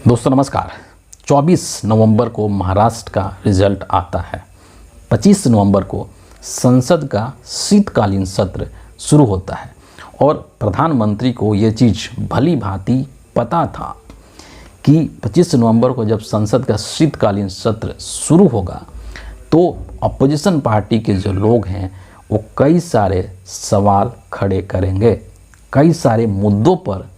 दोस्तों नमस्कार। 24 नवंबर को महाराष्ट्र का रिजल्ट आता है। 25 नवंबर को संसद का शीतकालीन सत्र शुरू होता है और प्रधानमंत्री को ये चीज़ भली भांति पता था कि 25 नवंबर को जब संसद का शीतकालीन सत्र शुरू होगा तो अपोजिशन पार्टी के जो लोग हैं वो कई सारे सवाल खड़े करेंगे, कई सारे मुद्दों पर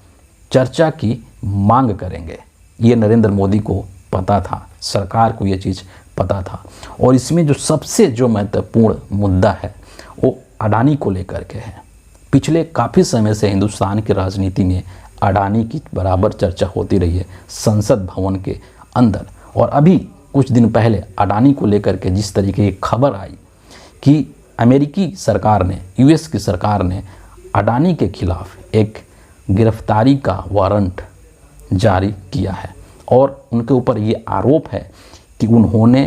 चर्चा की मांग करेंगे। ये नरेंद्र मोदी को पता था, सरकार को ये चीज़ पता था। और इसमें जो सबसे महत्वपूर्ण मुद्दा है वो अडानी को लेकर के है। पिछले काफ़ी समय से हिंदुस्तान की राजनीति में अडानी की बराबर चर्चा होती रही है संसद भवन के अंदर। और अभी कुछ दिन पहले अडानी को लेकर के जिस तरीके की खबर आई कि अमेरिकी सरकार ने, यूएस की सरकार ने अडानी के खिलाफ एक गिरफ्तारी का वारंट जारी किया है और उनके ऊपर ये आरोप है कि उन्होंने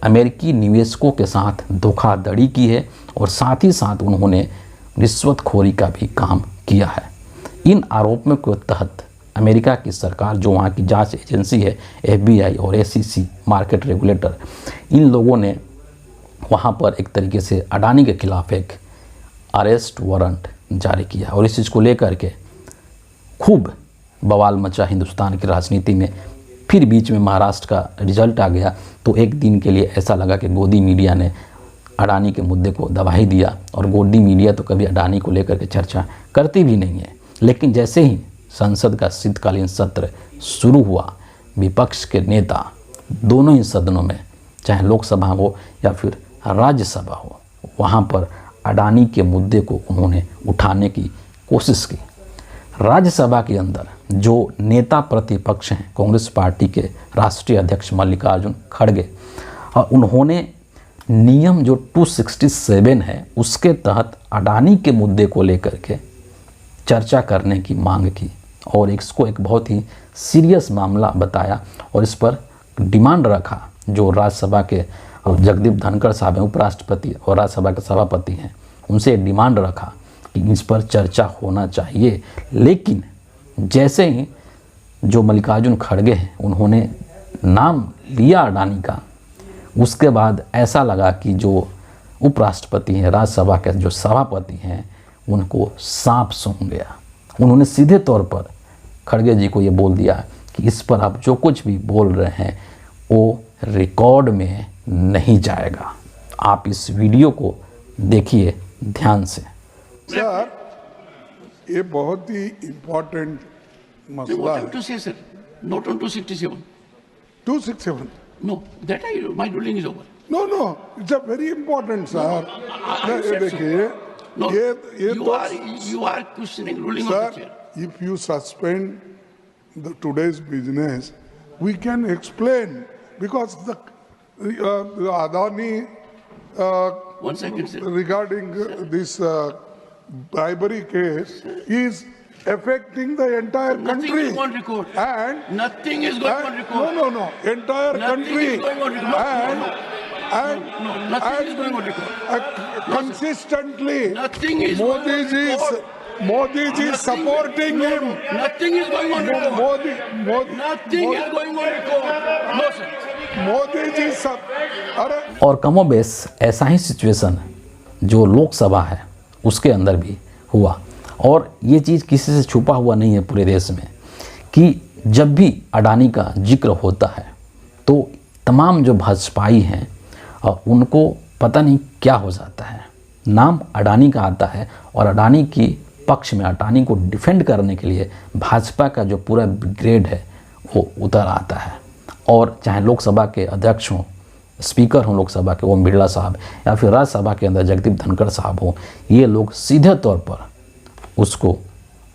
अमेरिकी निवेशकों के साथ धोखाधड़ी की है और साथ ही साथ उन्होंने रिश्वतखोरी का भी काम किया है। इन आरोपों के तहत अमेरिका की सरकार, जो वहाँ की जांच एजेंसी है FBI और SEC मार्केट रेगुलेटर, इन लोगों ने वहाँ पर एक तरीके से अडानी के खिलाफ एक अरेस्ट वारंट जारी किया और इस चीज़ को लेकर के खूब बवाल मचा हिंदुस्तान की राजनीति में। फिर बीच में महाराष्ट्र का रिजल्ट आ गया तो एक दिन के लिए ऐसा लगा कि गोदी मीडिया ने अडानी के मुद्दे को दबा ही दिया। और गोदी मीडिया तो कभी अडानी को लेकर के चर्चा करती भी नहीं है। लेकिन जैसे ही संसद का शीतकालीन सत्र शुरू हुआ, विपक्ष के नेता दोनों ही सदनों में, चाहे लोकसभा हो या फिर राज्यसभा हो, वहाँ पर अडानी के मुद्दे को उन्होंने उठाने की कोशिश की। राज्यसभा के अंदर जो नेता प्रतिपक्ष हैं, कांग्रेस पार्टी के राष्ट्रीय अध्यक्ष मल्लिकार्जुन खड़गे, और उन्होंने नियम जो 267 है उसके तहत अडानी के मुद्दे को लेकर के चर्चा करने की मांग की और इसको एक बहुत ही सीरियस मामला बताया और इस पर डिमांड रखा। जो राज्यसभा के जगदीप धनखड़ साहब हैं, उपराष्ट्रपति और राज्यसभा के सभापति हैं, उनसे डिमांड रखा कि इस पर चर्चा होना चाहिए। लेकिन जैसे ही जो मल्लिकार्जुन खड़गे हैं उन्होंने नाम लिया अडानी का, उसके बाद ऐसा लगा कि जो उपराष्ट्रपति हैं, राज्यसभा के जो सभापति हैं, उनको सांप सूंघ गया। उन्होंने सीधे तौर पर खड़गे जी को ये बोल दिया कि इस पर आप जो कुछ भी बोल रहे हैं वो रिकॉर्ड में नहीं जाएगा। आप इस वीडियो को देखिए ध्यान से। सर, ये बहुत ही इम्पोर्टेंट मसला है। 267, not on 267. 267? No, that my ruling is over. No, it's a very important, sir. देखिए, No, ये you are questioning ruling of the sir, chair. if you suspend today's business, we can explain because the Adani One second, sir. regarding this bribery case is affecting the entire Nothing country. is on record. And Nothing is going on record. No. Entire Nothing country. is going on record. Nothing is going on record. Consistently, Nothing is going on record. Modi ji is supporting him. Nothing is going on record. Nothing is going on record. No, sir. Modi ji सब अरे और कमोबेश ऐसा ही situation जो लोकसभा है उसके अंदर भी हुआ। और ये चीज़ किसी से छुपा हुआ नहीं है पूरे देश में कि जब भी अडानी का जिक्र होता है तो तमाम जो भाजपाई हैं उनको पता नहीं क्या हो जाता है। नाम अडानी का आता है और अडानी की पक्ष में, अडानी को डिफेंड करने के लिए भाजपा का जो पूरा ब्रिगेड है वो उतर आता है। और चाहे लोकसभा के अध्यक्ष हों, स्पीकर हों लोकसभा के ओम बिरला साहब, या फिर राज्यसभा के अंदर जगदीप धनखड़ साहब हों, ये लोग सीधे तौर पर उसको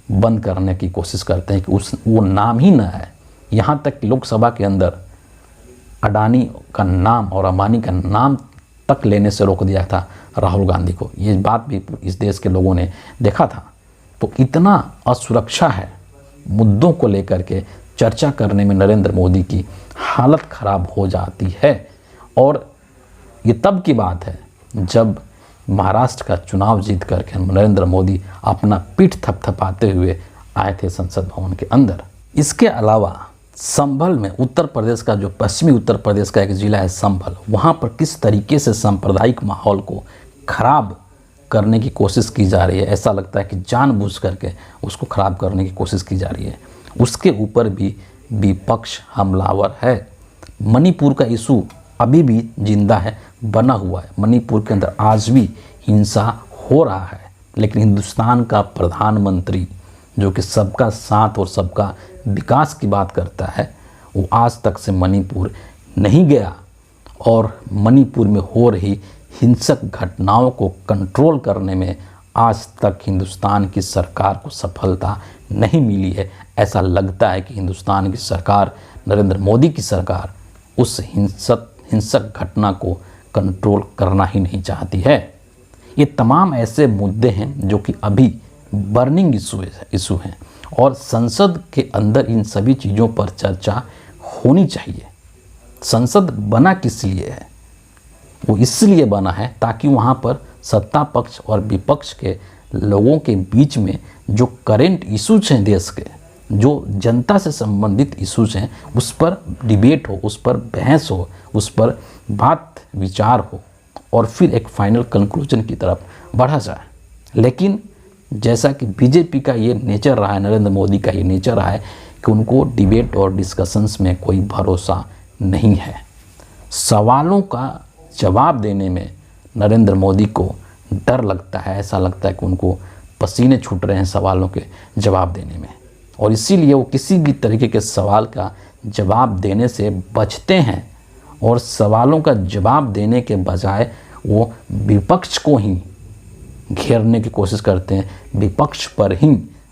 बंद करने की कोशिश करते हैं कि वो नाम ही ना है। यहाँ तक कि लोकसभा के अंदर अडानी का नाम और अंबानी का नाम तक लेने से रोक दिया था राहुल गांधी को। ये बात भी इस देश के लोगों ने देखा था। तो इतना असुरक्षा है मुद्दों को लेकर के चर्चा करने में नरेंद्र मोदी की हालत ख़राब हो जाती है। और ये तब की बात है जब महाराष्ट्र का चुनाव जीत करके नरेंद्र मोदी अपना पीठ थपथपाते हुए आए थे संसद भवन के अंदर। इसके अलावा संभल में, उत्तर प्रदेश का जो पश्चिमी उत्तर प्रदेश का एक ज़िला है संभल, वहाँ पर किस तरीके से सांप्रदायिक माहौल को खराब करने की कोशिश की जा रही है। ऐसा लगता है कि जानबूझ करके उसको ख़राब करने की कोशिश की जा रही है। उसके ऊपर भी विपक्ष हमलावर है। मणिपुर का इशू अभी भी जिंदा है, बना हुआ है। मणिपुर के अंदर आज भी हिंसा हो रहा है, लेकिन हिंदुस्तान का प्रधानमंत्री जो कि सबका साथ और सबका विकास की बात करता है, वो आज तक से मणिपुर नहीं गया और मणिपुर में हो रही हिंसक घटनाओं को कंट्रोल करने में आज तक हिंदुस्तान की सरकार को सफलता नहीं मिली है। ऐसा लगता है कि हिंदुस्तान की सरकार, नरेंद्र मोदी की सरकार, उस हिंसक घटना को कंट्रोल करना ही नहीं चाहती है। ये तमाम ऐसे मुद्दे हैं जो कि अभी बर्निंग इशू हैं और संसद के अंदर इन सभी चीज़ों पर चर्चा होनी चाहिए। संसद बना किस लिए है? वो इसलिए बना है ताकि वहाँ पर सत्ता पक्ष और विपक्ष के लोगों के बीच में जो करेंट इशूज हैं देश के, जो जनता से संबंधित इशूज हैं, उस पर डिबेट हो, उस पर बहस हो, उस पर बात विचार हो और फिर एक फाइनल कंक्लूजन की तरफ बढ़ा जाए। लेकिन जैसा कि बीजेपी का ये नेचर रहा है, नरेंद्र मोदी का ये नेचर रहा है कि उनको डिबेट और डिस्कशंस में कोई भरोसा नहीं है। सवालों का जवाब देने में नरेंद्र मोदी को डर लगता है। ऐसा लगता है कि उनको पसीने छूट रहे हैं सवालों के जवाब देने में, और इसीलिए वो किसी भी तरीके के सवाल का जवाब देने से बचते हैं और सवालों का जवाब देने के बजाय वो विपक्ष को ही घेरने की कोशिश करते हैं। विपक्ष पर ही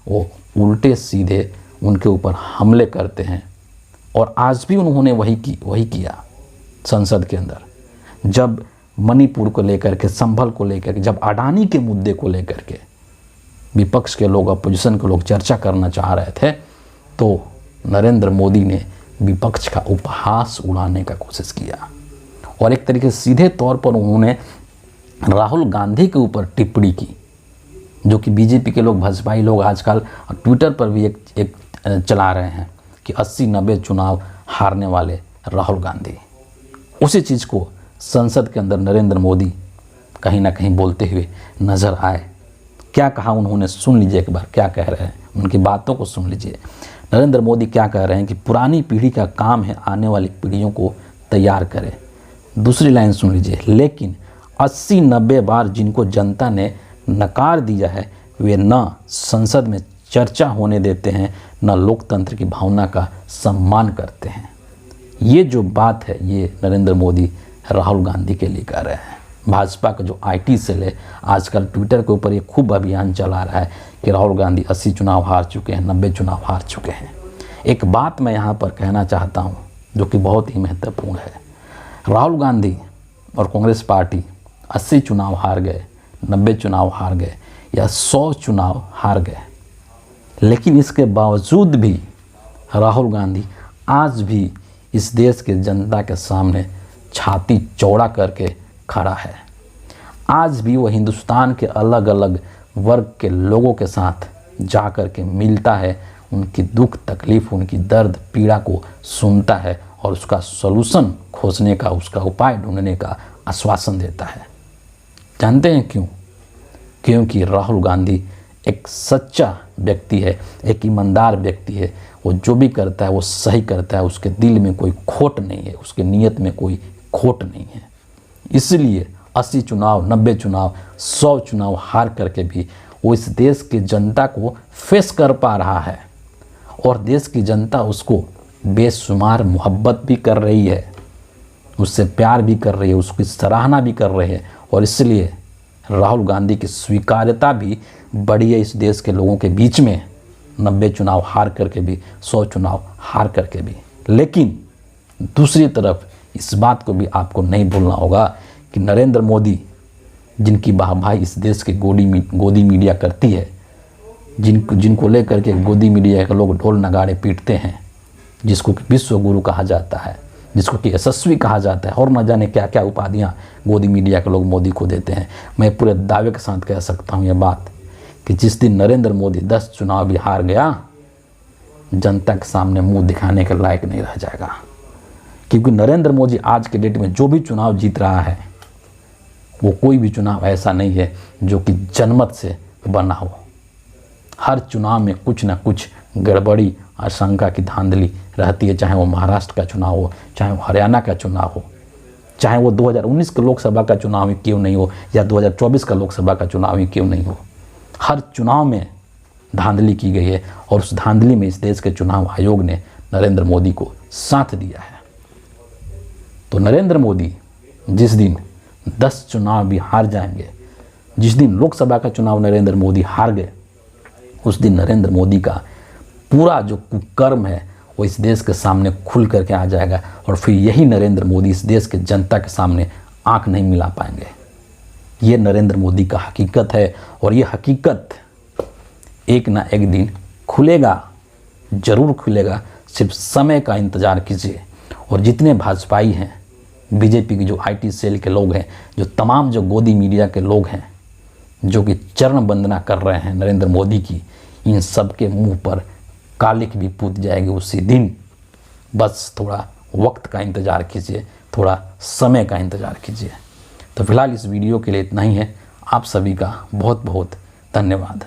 वो उल्टे सीधे उनके ऊपर हमले करते हैं। और आज भी उन्होंने वही किया संसद के अंदर, जब मणिपुर को लेकर के, संभल को लेकर के, जब अडानी के मुद्दे को लेकर के विपक्ष के लोग, अपोजिशन के लोग चर्चा करना चाह रहे थे, तो नरेंद्र मोदी ने विपक्ष का उपहास उड़ाने का कोशिश किया और एक तरीके से सीधे तौर पर उन्होंने राहुल गांधी के ऊपर टिप्पणी की, जो कि बीजेपी के लोग, भाजपाई लोग आजकल ट्विटर पर भी एक चला रहे हैं कि 80-90 चुनाव हारने वाले राहुल गांधी। उसी चीज़ को संसद के अंदर नरेंद्र मोदी कहीं ना कहीं बोलते हुए नज़र आए। क्या कहा उन्होंने, सुन लीजिए एक बार क्या कह रहे हैं, उनकी बातों को सुन लीजिए। नरेंद्र मोदी क्या कह रहे हैं कि पुरानी पीढ़ी का काम है आने वाली पीढ़ियों को तैयार करें। दूसरी लाइन सुन लीजिए, लेकिन 80-90 बार जिनको जनता ने नकार दिया है, वे न संसद में चर्चा होने देते हैं, न लोकतंत्र की भावना का सम्मान करते हैं। ये जो बात है, ये नरेंद्र मोदी राहुल गांधी के लिए कर रहे हैं। भाजपा का जो IT सेल है, आजकल ट्विटर के ऊपर ये खूब अभियान चला रहा है कि राहुल गांधी 80 चुनाव हार चुके हैं, 90 चुनाव हार चुके हैं। एक बात मैं यहाँ पर कहना चाहता हूँ जो कि बहुत ही महत्वपूर्ण है। राहुल गांधी और कांग्रेस पार्टी 80 चुनाव हार गए, 90 चुनाव हार गए या 100 चुनाव हार गए, लेकिन इसके बावजूद भी राहुल गांधी आज भी इस देश के जनता के सामने छाती चौड़ा करके खड़ा है। आज भी वो हिंदुस्तान के अलग अलग वर्ग के लोगों के साथ जा कर के मिलता है, उनकी दुख तकलीफ़, उनकी दर्द पीड़ा को सुनता है और उसका सलूशन खोजने का, उसका उपाय ढूंढने का आश्वासन देता है। जानते हैं क्यों? क्योंकि राहुल गांधी एक सच्चा व्यक्ति है, एक ईमानदार व्यक्ति है। वो जो भी करता है वो सही करता है, उसके दिल में कोई खोट नहीं है, उसके नीयत में कोई खोट नहीं है। इसलिए 80 चुनाव, 90 चुनाव, 100 चुनाव हार करके भी वो इस देश की जनता को फेस कर पा रहा है और देश की जनता उसको बेशुमार मोहब्बत भी कर रही है, उससे प्यार भी कर रही है, उसकी सराहना भी कर रही है। और इसलिए राहुल गांधी की स्वीकार्यता भी बढ़ी है इस देश के लोगों के बीच में, 90 चुनाव हार करके भी, 100 चुनाव हार करके भी। लेकिन दूसरी तरफ इस बात को भी आपको नहीं भूलना होगा कि नरेंद्र मोदी, जिनकी वाहवाही इस देश के गोदी मीडिया करती है, जिनको लेकर के गोदी मीडिया के लोग ढोल नगाड़े पीटते हैं, जिसको कि विश्व गुरु कहा जाता है, जिसको कि यशस्वी कहा जाता है और न जाने क्या क्या उपाधियां गोदी मीडिया के लोग मोदी को देते हैं। मैं पूरे दावे के साथ कह सकता हूं यह बात कि जिस दिन नरेंद्र मोदी 10 चुनाव भी हार गया, जनता के सामने मुंह दिखाने के लायक नहीं रह जाएगा। क्योंकि नरेंद्र मोदी आज के डेट में जो भी चुनाव जीत रहा है वो कोई भी चुनाव ऐसा नहीं है जो कि जनमत से बना हो। हर चुनाव में कुछ ना कुछ गड़बड़ी, आशंका की धांधली रहती है, चाहे वो महाराष्ट्र का चुनाव हो, चाहे वो हरियाणा का चुनाव हो, चाहे वो 2019 के लोकसभा का चुनाव ही क्यों नहीं हो या 2024 का लोकसभा का चुनाव ही क्यों नहीं हो। हर चुनाव में धांधली की गई है और उस धांधली में इस देश के चुनाव आयोग ने नरेंद्र मोदी को साथ दिया है। तो नरेंद्र मोदी जिस दिन 10 चुनाव भी हार जाएंगे, जिस दिन लोकसभा का चुनाव नरेंद्र मोदी हार गए, उस दिन नरेंद्र मोदी का पूरा जो कुकर्म है वो इस देश के सामने खुल करके आ जाएगा और फिर यही नरेंद्र मोदी इस देश के जनता के सामने आंख नहीं मिला पाएंगे। ये नरेंद्र मोदी का हकीकत है और ये हकीकत एक ना एक दिन खुलेगा, ज़रूर खुलेगा। सिर्फ समय का इंतज़ार कीजिए। और जितने भाजपाई हैं, बीजेपी की जो IT सेल के लोग हैं, जो तमाम जो गोदी मीडिया के लोग हैं जो कि चरण वंदना कर रहे हैं नरेंद्र मोदी की, इन सब के मुंह पर कालिक भी पूत जाएगी उसी दिन। बस थोड़ा वक्त का इंतज़ार कीजिए, थोड़ा समय का इंतज़ार कीजिए। तो फिलहाल इस वीडियो के लिए इतना ही है। आप सभी का बहुत बहुत धन्यवाद।